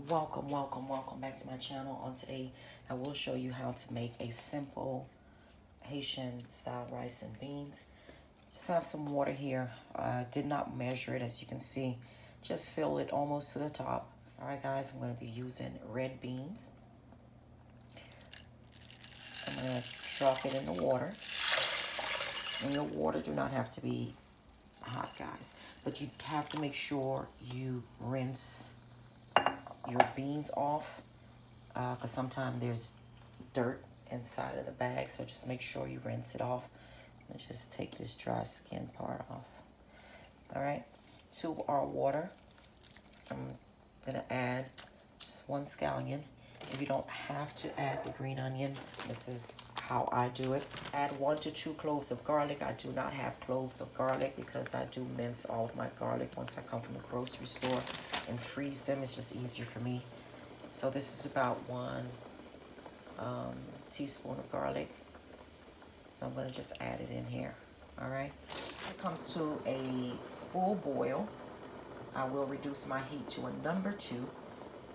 Welcome back to my channel. On today, I will show you how to make a simple Haitian style rice and beans. Just have some water here. I did not measure it, as you can see. Just fill it almost to the top. All right, guys, I'm going to be using red beans. I'm going to drop it in the water. And your water do not have to be hot, guys, but you have to make sure you rinse your beans off, because sometimes there's dirt inside of the bag, so just make sure you rinse it off. And just take this dry skin part off. All right, to our water, I'm gonna add just 1 scallion. If you don't have to add the green onion, this is how I do it. Add 1 to 2 cloves of garlic. I do not have cloves of garlic because I do mince all of my garlic once I come from the grocery store and freeze them. It's just easier for me. So this is about 1 teaspoon of garlic. So I'm going to just add it in here. All right. When it comes to a full boil, I will reduce my heat to a number 2.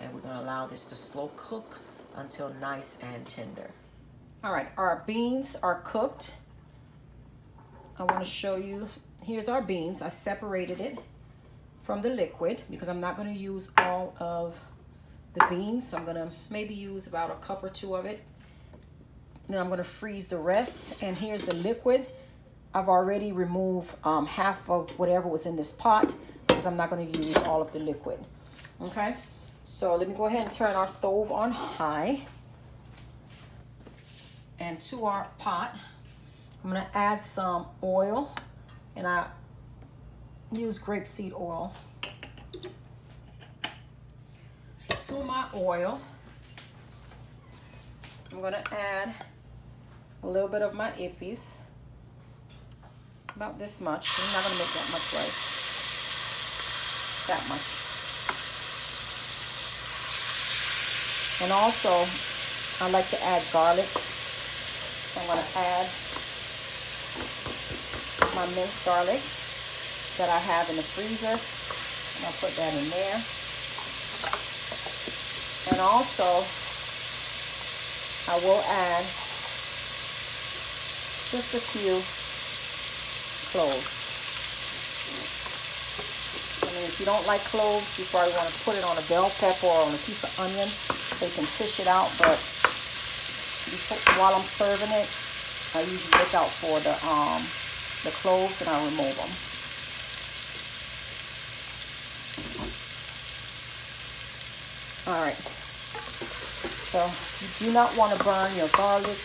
And we're going to allow this to slow cook until nice and tender. All right, our beans are cooked. I want to show you, here's our beans. I separated it from the liquid because I'm not going to use all of the beans. I'm going to maybe use about a cup or 2 of it. Then I'm going to freeze the rest. And here's the liquid. I've already removed half of whatever was in this pot because I'm not going to use all of the liquid. Okay, so let me go ahead and turn our stove on high. And to our pot, I'm going to add some oil, and I use grapeseed oil. To my oil, I'm going to add a little bit of my Epis, about this much. I'm not going to make that much rice, that much. And also, I like to add garlic. So I'm going to add my minced garlic that I have in the freezer. And I'll put that in there. And also, I will add just a few cloves. I mean, if you don't like cloves, you probably want to put it on a bell pepper or on a piece of onion so you can fish it out. But while I'm serving it, I usually look out for the cloves and I remove them. All right. So you do not want to burn your garlic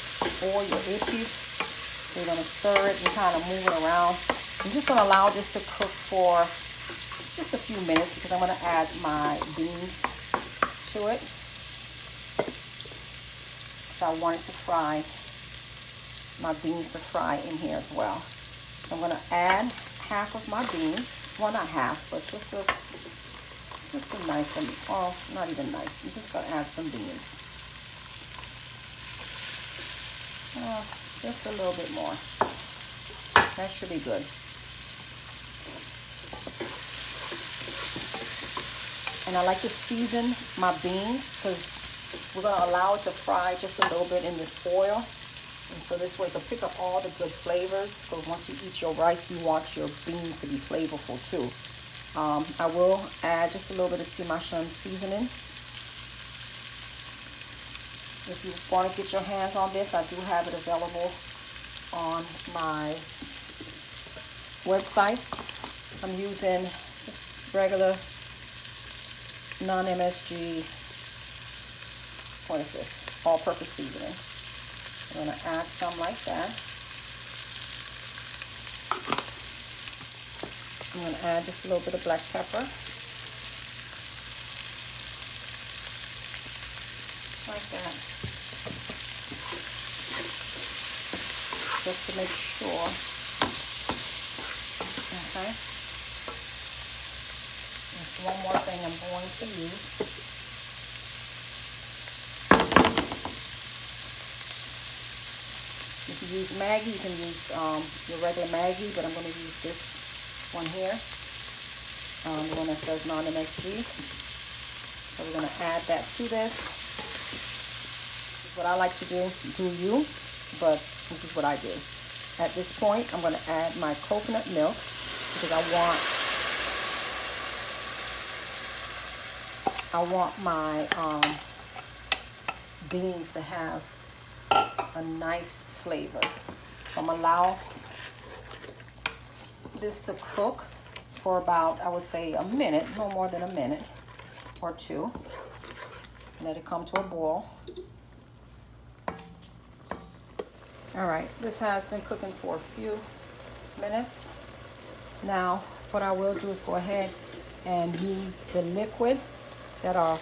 or your Epis. So you're going to stir it and kind of move it around. I'm just going to allow this to cook for just a few minutes because I'm going to add my beans to it. So I want it to fry, my beans to fry in here as well. So I'm going to add half of my beans. Well, not half, but just a nice one. Oh, not even nice. I'm just going to add some beans. Just a little bit more. That should be good. And I like to season my beans because we're going to allow it to fry just a little bit in this oil. And so this way it can pick up all the good flavors. Because once you eat your rice, you want your beans to be flavorful too. I will add just a little bit of Machan'n seasoning. If you want to get your hands on this, I do have it available on my website. I'm using regular non-MSG, what is this? All-purpose seasoning. I'm going to add some like that. I'm going to add just a little bit of black pepper. Like that. Just to make sure. Okay. There's one more thing I'm going to use. If you use Maggie, you can use your regular Maggie, but I'm going to use this one here, the one that says non-MSG. So we're gonna add that to this. This is what I like to do. Do you? But this is what I do. At this point, I'm gonna add my coconut milk because I want my beans to have a nice flavor. So I'm gonna allow this to cook for about, I would say, a minute, no more than a minute or two. Let it come to a boil. All right, this has been cooking for a few minutes. Now, what I will do is go ahead and use the liquid that our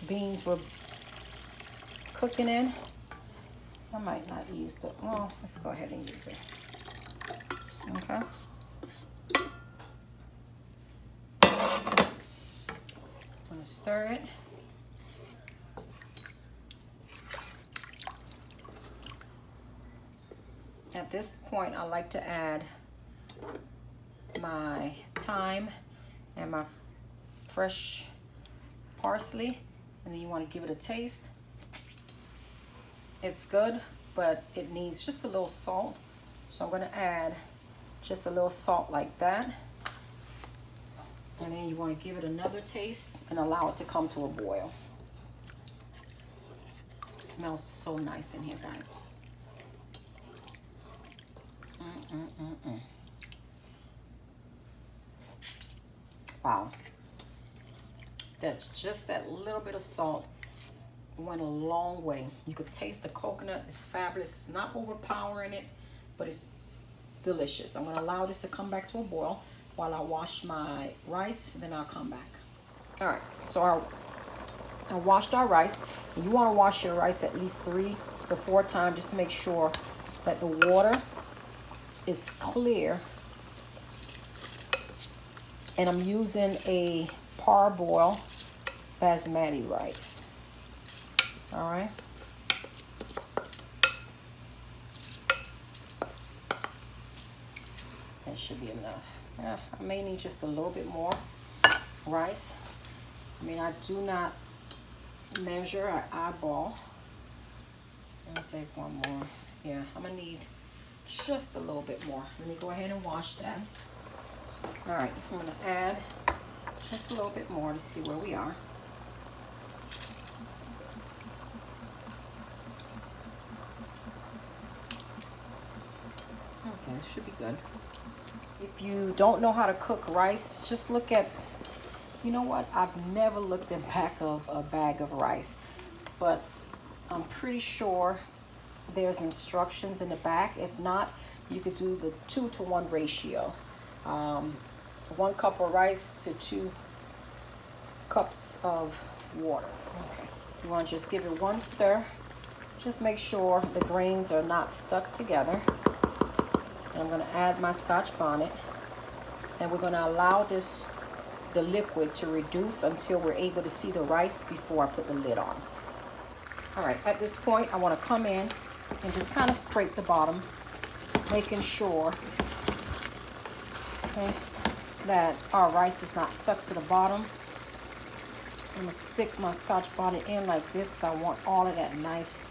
beans were cooking in. I might not use the, well, let's go ahead and use it. Okay. I'm gonna stir it. At this point, I like to add my thyme and my fresh parsley, and then you want to give it a taste. It's good, but it needs just a little salt. So I'm going to add just a little salt like that. And then you want to give it another taste and allow it to come to a boil. It smells so nice in here, guys. Wow. That's just that little bit of salt went a long way. You could taste the coconut. It's fabulous. It's not overpowering it, but it's delicious. I'm going to allow this to come back to a boil while I wash my rice, and then I'll come back. All right, so I washed our rice. And you want to wash your rice at least 3 to 4 times just to make sure that the water is clear. And I'm using a parboiled Basmati rice. All right. That should be enough. Yeah, I may need just a little bit more rice. I mean, I do not measure, I eyeball. Let me take one more. Yeah, I'm gonna need just a little bit more. Let me go ahead and wash that. All right, I'm gonna add just a little bit more to see where we are. Okay, this should be good. If you don't know how to cook rice, just look at, you know what? I've never looked at the back of a bag of rice, but I'm pretty sure there's instructions in the back. If not, you could do the 2-to-1 ratio. 1 cup of rice to 2 cups of water. Okay. You want to just give it one stir. Just make sure the grains are not stuck together. And I'm going to add my Scotch bonnet. And we're going to allow the liquid to reduce until we're able to see the rice before I put the lid on. All right, at this point, I want to come in and just kind of scrape the bottom, making sure, okay, that our rice is not stuck to the bottom. I'm going to stick my Scotch bonnet in like this because I want all of that nice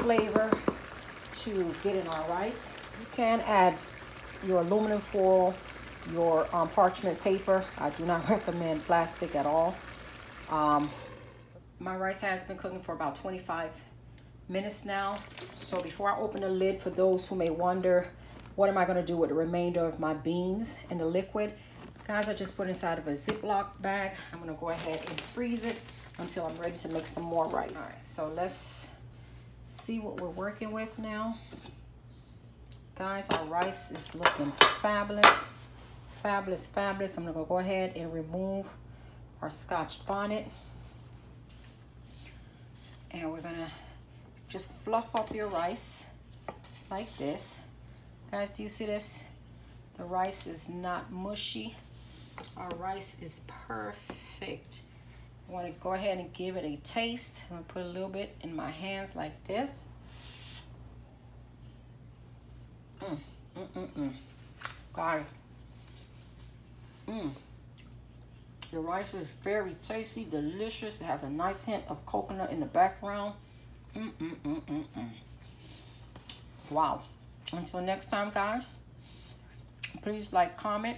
flavor to get in our rice. You can add your aluminum foil, your parchment paper. I do not recommend plastic at all. My rice has been cooking for about 25 minutes now. So before I open the lid, for those who may wonder, what am I going to do with the remainder of my beans and the liquid? Guys, I just put it inside of a Ziploc bag. I'm going to go ahead and freeze it until I'm ready to make some more rice. All right, so let's see what we're working with now. Guys, our rice is looking fabulous. Fabulous, fabulous. I'm going to go ahead and remove our Scotch bonnet. And we're going to just fluff up your rice like this. Guys, do you see this? The rice is not mushy. Our rice is perfect. I want to go ahead and give it a taste. I'm going to put a little bit in my hands like this. God. The rice is very tasty, delicious. It has a nice hint of coconut in the background. Wow. Until next time, guys, please like, comment,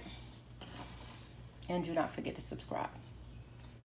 and do not forget to subscribe.